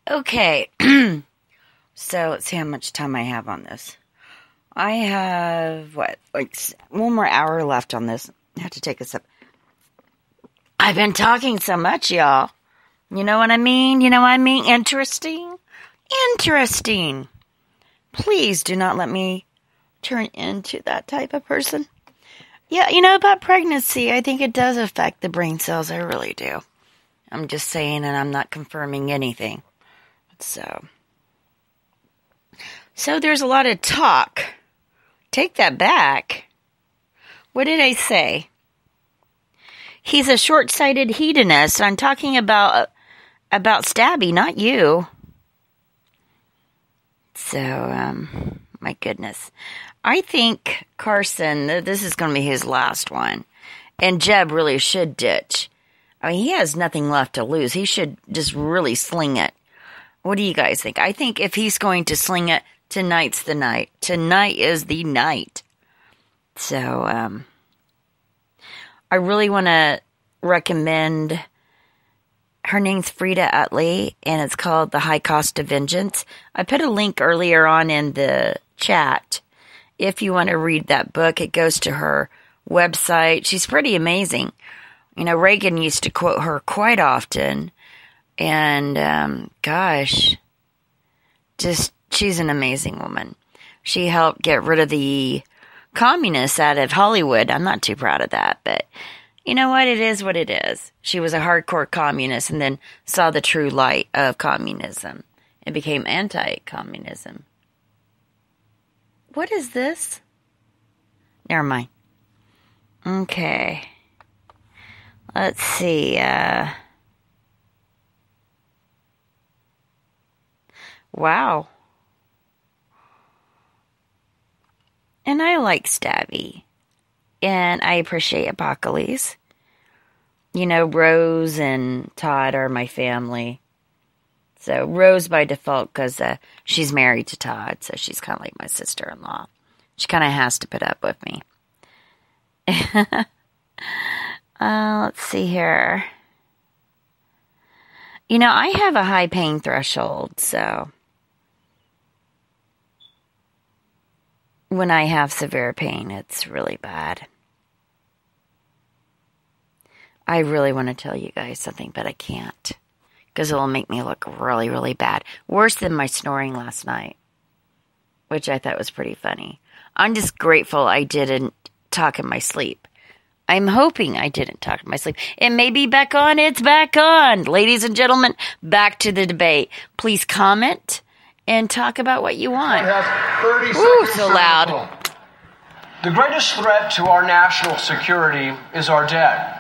Okay. So let's see how much time I have on this. I have, one more hour left on this. I have to take a sip. I've been talking so much, y'all. You know what I mean? Interesting? Interesting. Please do not let me turn into that type of person. Yeah, about pregnancy, I think it does affect the brain cells. I really do. I'm just saying, and I'm not confirming anything. So there's a lot of talk. Take that back. What did I say? He's a short-sighted hedonist. I'm talking about Stabby, not you. So, my goodness. I think Carson, this is going to be his last one. And Jeb really should ditch. I mean, he has nothing left to lose. He should just really sling it. What do you guys think? I think if he's going to sling it, tonight's the night. Tonight is the night. So, I really want to recommend, her name's Frida Utley, and it's called The High Cost of Vengeance. I put a link earlier on in the chat. If you want to read that book, it goes to her website. She's pretty amazing. Reagan used to quote her quite often. And, she's an amazing woman. She helped get rid of the communists out of Hollywood. I'm not too proud of that, but you know what? It is what it is. She was a hardcore communist and then saw the true light of communism and became anti-communism. What is this? Never mind. Okay. Let's see. Wow. And I like Stabby. And I appreciate Apocalypse. Rose and Todd are my family. So Rose by default because she's married to Todd. So she's kind of like my sister-in-law. She kind of has to put up with me. Let's see here. I have a high pain threshold, so when I have severe pain, it's really bad. I really want to tell you guys something, but I can't, because it will make me look really, really bad. Worse than my snoring last night, which I thought was pretty funny. I'm just grateful I didn't talk in my sleep. I'm hoping I didn't talk in my sleep. It may be back on. It's back on. Ladies and gentlemen, back to the debate. Please comment and talk about what you want. Ooh, so loud. The greatest threat to our national security is our debt.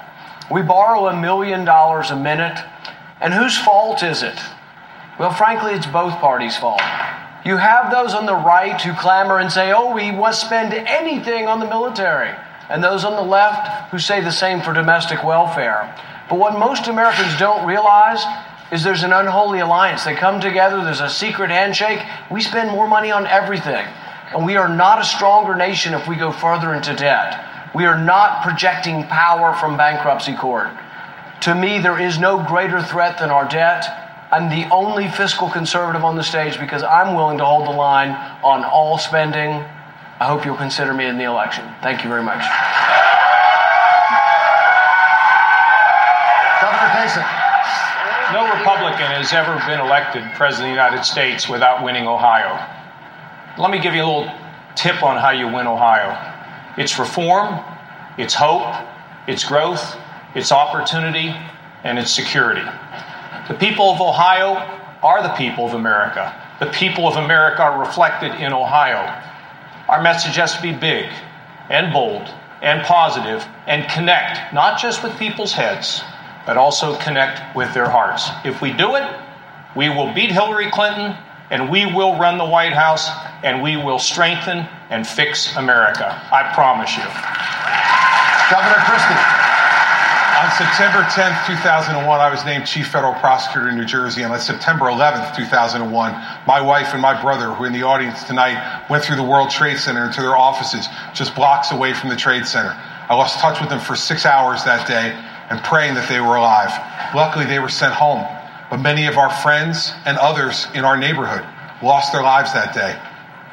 We borrow $1 million a minute, and whose fault is it? Well, frankly, it's both parties' fault. You have those on the right who clamor and say, we must spend anything on the military, and those on the left who say the same for domestic welfare. But what most Americans don't realize is there's an unholy alliance. They come together, there's a secret handshake. We spend more money on everything. And we are not a stronger nation if we go further into debt. We are not projecting power from bankruptcy court. To me, there is no greater threat than our debt. I'm the only fiscal conservative on the stage because I'm willing to hold the line on all spending. I hope you'll consider me in the election. Thank you very much. Governor Kasich. No Republican has ever been elected President of the United States without winning Ohio. Let me give you a little tip on how you win Ohio. It's reform, it's hope, it's growth, it's opportunity, and it's security. The people of Ohio are the people of America. The people of America are reflected in Ohio. Our message has to be big and bold and positive and connect, not just with people's heads, but also connect with their hearts. If we do it, we will beat Hillary Clinton, and we will run the White House, and we will strengthen and fix America. I promise you. Governor Christie. On September 10th, 2001, I was named Chief Federal Prosecutor in New Jersey. And on September 11th, 2001, my wife and my brother, who are in the audience tonight, went through the World Trade Center into their offices just blocks away from the Trade Center. I lost touch with them for 6 hours that day and praying that they were alive. Luckily, they were sent home. but many of our friends and others in our neighborhood lost their lives that day.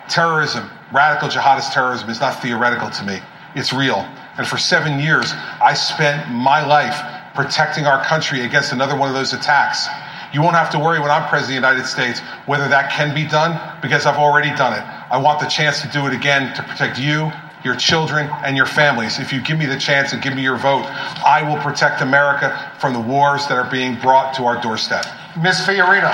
Terrorism, radical jihadist terrorism, is not theoretical to me. It's real. And for 7 years, I spent my life protecting our country against another one of those attacks. You won't have to worry when I'm President of the United States whether that can be done, because I've already done it. I want the chance to do it again to protect you, your children, and your families. If you give me the chance and give me your vote, I will protect America from the wars that are being brought to our doorstep. Ms. Fiorina.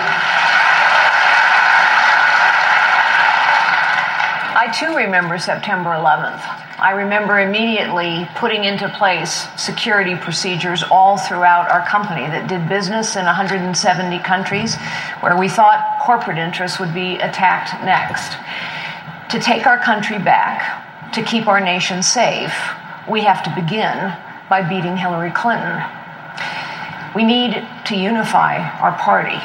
I too remember September 11th. I remember immediately putting into place security procedures all throughout our company that did business in 170 countries where we thought corporate interests would be attacked next. To take our country back, to keep our nation safe, we have to begin by beating Hillary Clinton. We need to unify our party.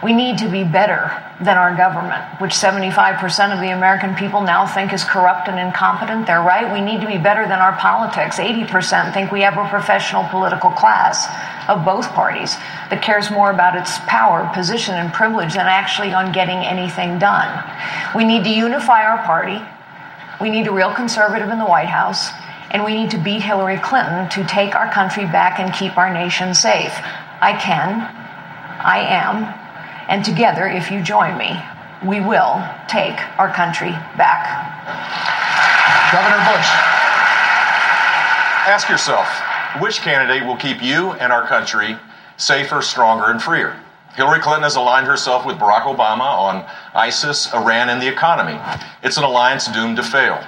We need to be better than our government, which 75% of the American people now think is corrupt and incompetent. They're right. We need to be better than our politics. 80% think we have a professional political class of both parties that cares more about its power, position, and privilege than actually on getting anything done. We need to unify our party. We need a real conservative in the White House. And we need to beat Hillary Clinton to take our country back and keep our nation safe. I can. I am. And together, if you join me, we will take our country back. Governor Bush. Ask yourself, which candidate will keep you and our country safer, stronger, and freer? Hillary Clinton has aligned herself with Barack Obama on ISIS, Iran, and the economy. It's an alliance doomed to fail.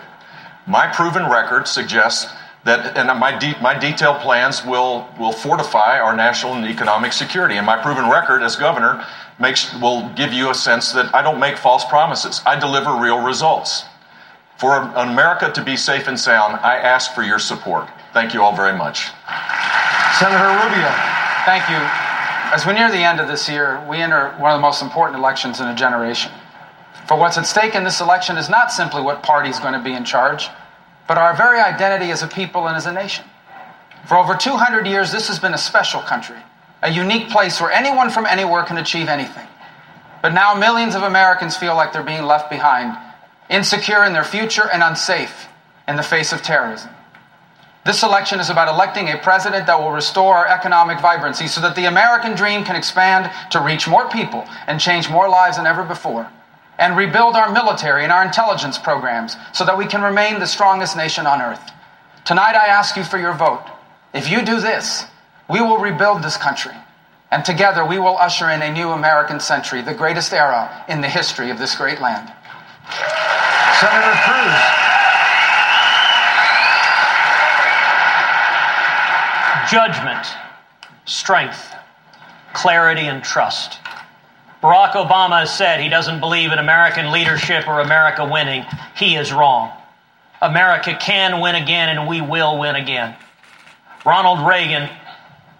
My proven record suggests that, and my detailed plans will fortify our national and economic security. And my proven record as governor will give you a sense that I don't make false promises. I deliver real results. For America to be safe and sound, I ask for your support. Thank you all very much. Senator Rubio. Thank you. As we near the end of this year, we enter one of the most important elections in a generation. For what's at stake in this election is not simply what party is going to be in charge, but our very identity as a people and as a nation. For over 200 years, this has been a special country, a unique place where anyone from anywhere can achieve anything. But now millions of Americans feel like they're being left behind, insecure in their future and unsafe in the face of terrorism. This election is about electing a president that will restore our economic vibrancy so that the American dream can expand to reach more people and change more lives than ever before, and rebuild our military and our intelligence programs so that we can remain the strongest nation on earth. Tonight, I ask you for your vote. If you do this, we will rebuild this country, and together we will usher in a new American century, the greatest era in the history of this great land. Senator Cruz. Judgment, strength, clarity, and trust. Barack Obama has said he doesn't believe in American leadership or America winning. He is wrong. America can win again, and we will win again. Ronald Reagan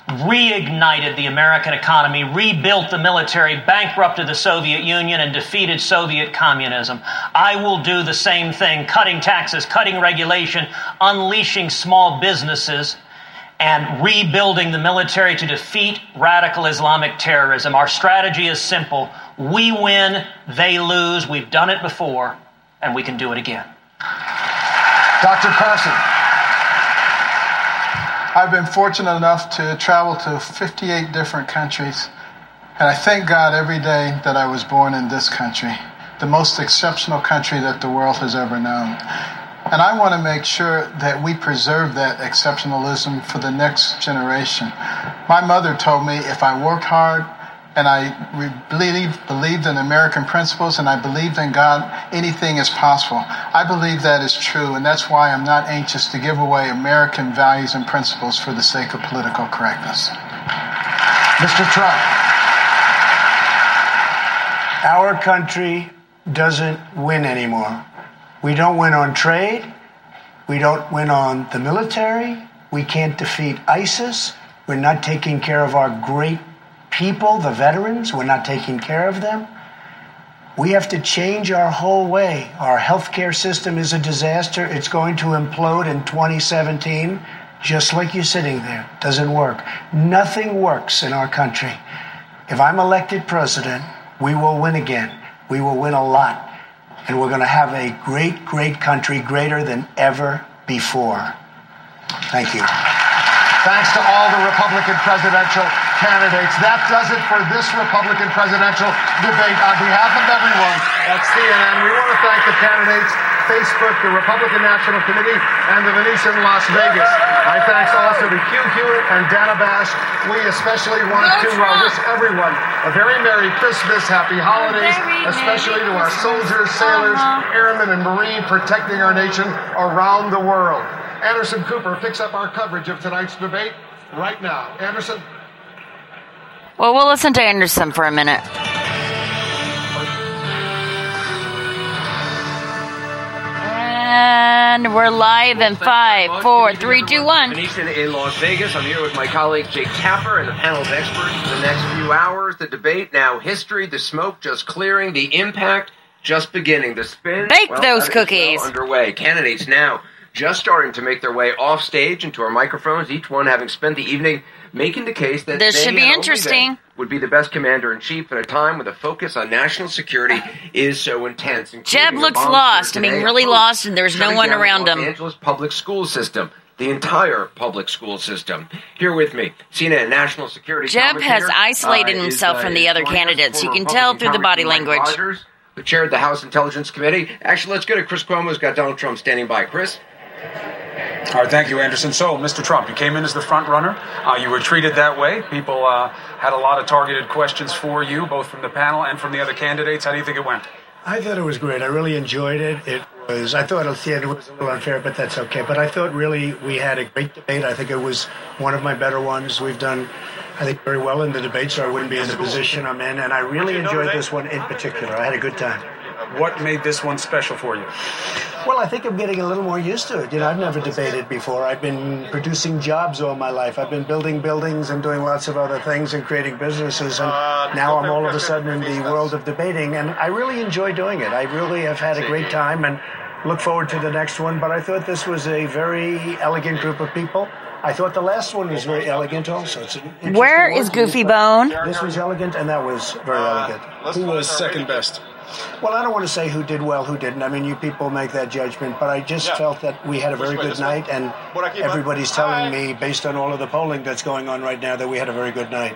reignited the American economy, rebuilt the military, bankrupted the Soviet Union, and defeated Soviet communism. I will do the same thing, cutting taxes, cutting regulation, unleashing small businesses, and rebuilding the military to defeat radical Islamic terrorism. Our strategy is simple. We win, they lose. We've done it before, and we can do it again. Dr. Carson. I've been fortunate enough to travel to 58 different countries, and I thank God every day that I was born in this country, the most exceptional country that the world has ever known. And I want to make sure that we preserve that exceptionalism for the next generation. My mother told me if I worked hard and I believed in American principles and I believed in God, anything is possible. I believe that is true, and that's why I'm not anxious to give away American values and principles for the sake of political correctness. Mr. Trump. Our country doesn't win anymore. We don't win on trade. We don't win on the military. We can't defeat ISIS. We're not taking care of our great people, the veterans. We're not taking care of them. We have to change our whole way. Our healthcare system is a disaster. It's going to implode in 2017, just like you're sitting there. Doesn't work. Nothing works in our country. If I'm elected president, we will win again. We will win a lot. And we're going to have a great, great country, greater than ever before. Thank you. Thanks to all the Republican presidential candidates. That does it for this Republican presidential debate. On behalf of everyone at CNN, we want to thank the candidates, Facebook, the Republican National Committee, and the Venetian Las Vegas. My thanks also to Hugh Hewitt and Dana Bash. We especially want to wish everyone a very Merry Christmas, Happy Holidays, especially to our soldiers, sailors, airmen, and Marine protecting our nation around the world. Anderson Cooper picks up our coverage of tonight's debate right now. Anderson? Well, we'll listen to Anderson for a minute. And we're live in 5, 4, 3, 2, 1. Venetian in Las Vegas. I'm here with my colleague Jake Tapper and the panel of experts for the next few hours. The debate now history, the smoke just clearing, the impact just beginning. The spin, bake those cookies. Underway. Candidates now just starting to make their way off stage into our microphones, each one having spent the evening making the case that this should be interesting. Would be the best commander-in-chief at a time when the focus on national security is so intense. Jeb looks lost. I mean, really lost, and there's no one around him. Los Angeles public school system. The entire public school system. Here with me, CNN national security. Jeb has isolated himself from the other candidates. You can tell through the body language. Rogers, who chaired the House Intelligence Committee. Actually, let's go to Chris Cuomo, who's got Donald Trump standing by. Chris? All right, thank you, Anderson. So, Mr. Trump, you came in as the front runner. You were treated that way. People had a lot of targeted questions for you, both from the panel and from the other candidates. How do you think it went? I thought it was great. I really enjoyed it. I thought at the end it was a little unfair, but that's okay. But I thought really we had a great debate. I think it was one of my better ones. We've done, I think, very well in the debate, so I wouldn't be in the position I'm in. And I really enjoyed this one in particular. I had a good time. What made this one special for you? Well, I think I'm getting a little more used to it. You know, I've never debated before. I've been producing jobs all my life. I've been building buildings and doing lots of other things and creating businesses. And now I'm all of a sudden in the world of debating. And I really enjoy doing it. I really have had a great time and look forward to the next one. But I thought this was a very elegant group of people. I thought the last one was very elegant also. Where is Goofy Bone? This was elegant, and that was very elegant. Who was second best? Well, I don't want to say who did well, who didn't. I mean, you people make that judgment. But I just felt that we had a very good night, and everybody's telling me, based on all of the polling that's going on right now, that we had a very good night.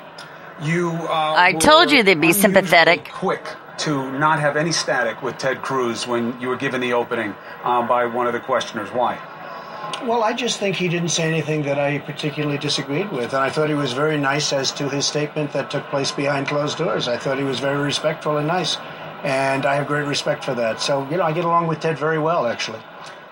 I told you they'd be sympathetic. Quick to not have any static with Ted Cruz when you were given the opening by one of the questioners. Why? Well, I just think he didn't say anything that I particularly disagreed with. And I thought he was very nice as to his statement that took place behind closed doors. I thought he was very respectful and nice. And I have great respect for that. So, you know, I get along with Ted very well, actually.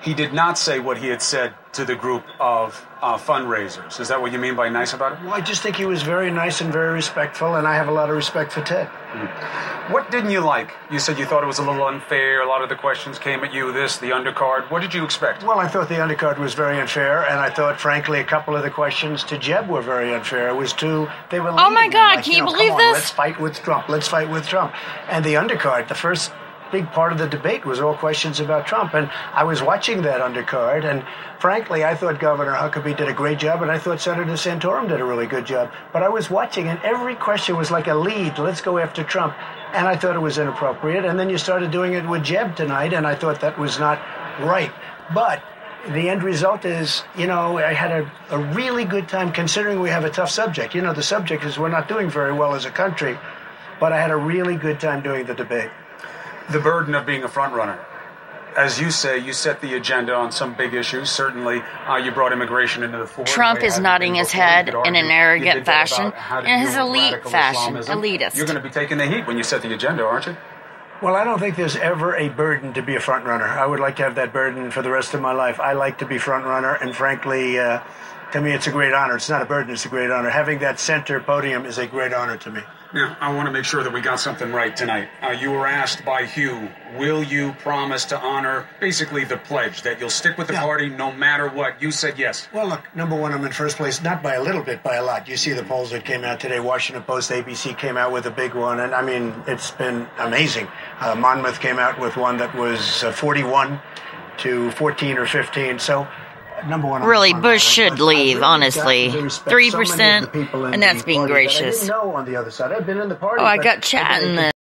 He did not say what he had said to the group of fundraisers. Is that what you mean by nice about it? Well, I just think he was very nice and very respectful, and I have a lot of respect for Ted. Mm-hmm. What didn't you like? You said you thought it was a little unfair. A lot of the questions came at you, the undercard. What did you expect? Well, I thought the undercard was very unfair, and I thought, frankly, a couple of the questions to Jeb were very unfair. It was they were oh my God, like, can you believe this? Let's fight with Trump. Let's fight with Trump. And the undercard, the first big part of the debate was all questions about Trump. And I was watching that undercard, and frankly, I thought Governor Huckabee did a great job, and I thought Senator Santorum did a really good job. But I was watching, and every question was like a lead. Let's go after Trump. And I thought it was inappropriate. And then you started doing it with Jeb tonight, and I thought that was not right. But the end result is, you know, I had a really good time considering we have a tough subject. You know, the subject is we're not doing very well as a country, but I had a really good time doing the debate. The burden of being a front runner. As you say, you set the agenda on some big issues. Certainly, you brought immigration into the fore. Trump is nodding his head in an arrogant fashion, in his elite fashion, elitist. You're going to be taking the heat when you set the agenda, aren't you? Well, I don't think there's ever a burden to be a front runner. I would like to have that burden for the rest of my life. I like to be front runner, and frankly, to me, it's a great honor. It's not a burden, it's a great honor. Having that center podium is a great honor to me. Now, I want to make sure that we got something right tonight. You were asked by Hugh, will you promise to honor basically the pledge that you'll stick with the party no matter what? You said yes. Well, look, number one, I'm in first place, not by a little bit, by a lot. You see the polls that came out today. Washington Post, ABC came out with a big one. And, I mean, it's been amazing. Monmouth came out with one that was 41 to 14 or 15. So number one. Really, Bush should leave, honestly. 3%, and that's being gracious. On the other side, I've been in the party. Oh, I got chat in the